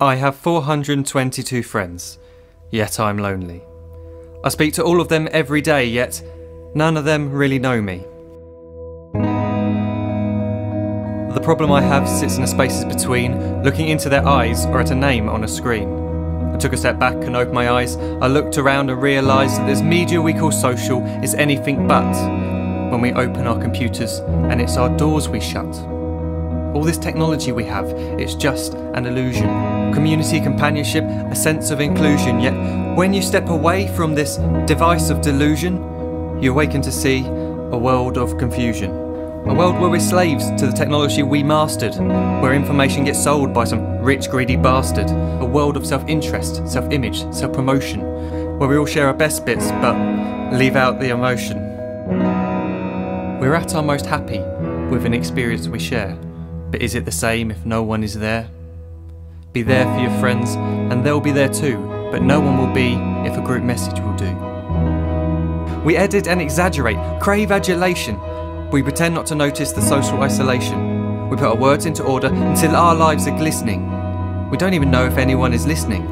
I have 422 friends, yet I'm lonely. I speak to all of them every day, yet none of them really know me. The problem I have sits in the spaces between looking into their eyes or at a name on a screen. I took a step back and opened my eyes. I looked around and realised that this media we call social is anything but when we open our computers and it's our doors we shut. All this technology we have, it's just an illusion. Community, companionship, a sense of inclusion. Yet when you step away from this device of delusion, you awaken to see a world of confusion. A world where we're slaves to the technology we mastered, where information gets sold by some rich, greedy bastard. A world of self-interest, self-image, self-promotion, where we all share our best bits but leave out the emotion. We're at our most happy with an experience we share. But is it the same if no one is there? Be there for your friends and they'll be there too, but no one will be if a group message will do. We edit and exaggerate, crave adulation. We pretend not to notice the social isolation. We put our words into order until our lives are glistening. We don't even know if anyone is listening.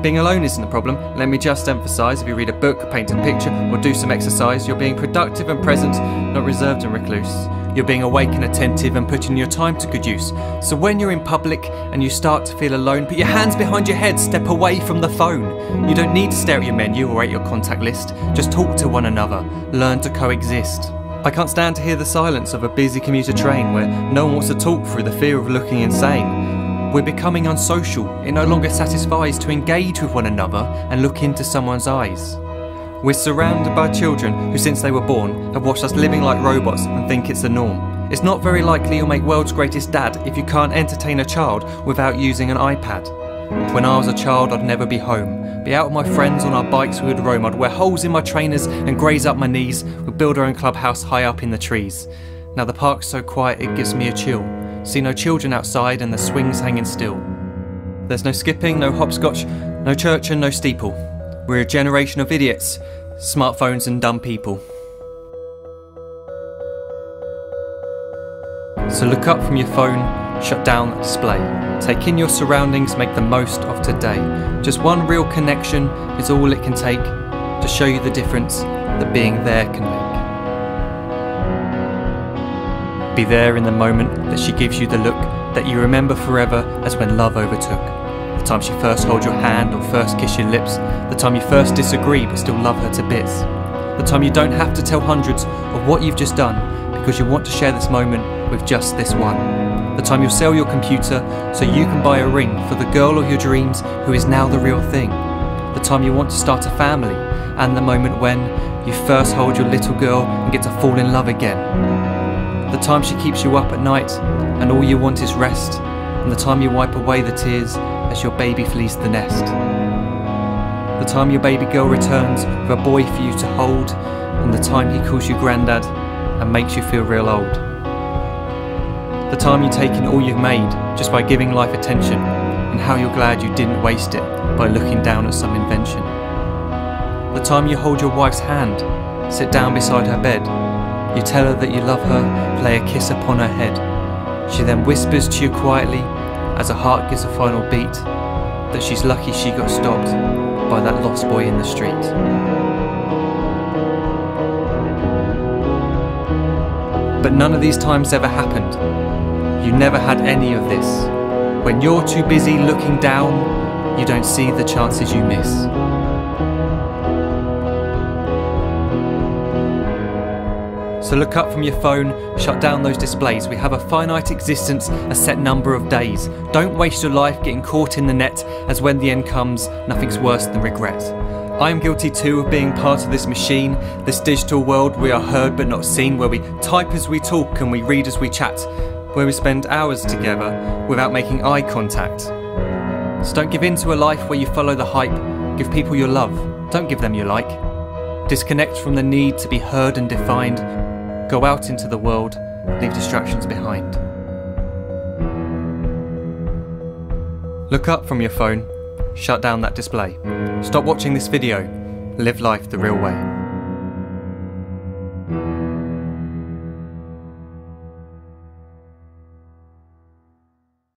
Being alone isn't the problem. Let me just emphasise, if you read a book, paint a picture or do some exercise, you're being productive and present, not reserved and recluse. You're being awake and attentive and putting your time to good use. So when you're in public and you start to feel alone, put your hands behind your head, step away from the phone. You don't need to stare at your menu or at your contact list. Just talk to one another, learn to coexist. I can't stand to hear the silence of a busy commuter train where no one wants to talk through the fear of looking insane. We're becoming unsocial. It no longer satisfies to engage with one another and look into someone's eyes. We're surrounded by children who since they were born have watched us living like robots and think it's the norm. It's not very likely you'll make world's greatest dad if you can't entertain a child without using an iPad. When I was a child I'd never be home. Be out with my friends on our bikes we would roam. I'd wear holes in my trainers and graze up my knees. We'd build our own clubhouse high up in the trees. Now the park's so quiet it gives me a chill. See no children outside and the swings hanging still. There's no skipping, no hopscotch, no church and no steeple. We're a generation of idiots, smartphones and dumb people. So look up from your phone, shut down the display. Take in your surroundings, make the most of today. Just one real connection is all it can take to show you the difference that being there can make. Be there in the moment that she gives you the look that you remember forever as when love overtook. The time she first holds your hand or first kiss your lips. The time you first disagree but still love her to bits. The time you don't have to tell hundreds of what you've just done because you want to share this moment with just this one. The time you'll sell your computer so you can buy a ring for the girl of your dreams who is now the real thing. The time you want to start a family and the moment when you first hold your little girl and get to fall in love again. The time she keeps you up at night and all you want is rest. And the time you wipe away the tears as your baby flees the nest. The time your baby girl returns with a boy for you to hold, and the time he calls you granddad and makes you feel real old. The time you take in all you've made just by giving life attention, and how you're glad you didn't waste it by looking down at some invention. The time you hold your wife's hand, sit down beside her bed, you tell her that you love her, lay a kiss upon her head. She then whispers to you quietly as her heart gives a final beat that she's lucky she got stopped by that lost boy in the street. But none of these times ever happened. You never had any of this. When you're too busy looking down, you don't see the chances you miss. So look up from your phone, shut down those displays. We have a finite existence, a set number of days. Don't waste your life getting caught in the net, as when the end comes, nothing's worse than regret. I am guilty too of being part of this machine, this digital world we are heard but not seen, where we type as we talk and we read as we chat, where we spend hours together without making eye contact. So don't give in to a life where you follow the hype. Give people your love, don't give them your like. Disconnect from the need to be heard and defined. Go out into the world, leave distractions behind. Look up from your phone, shut down that display. Stop watching this video, live life the real way.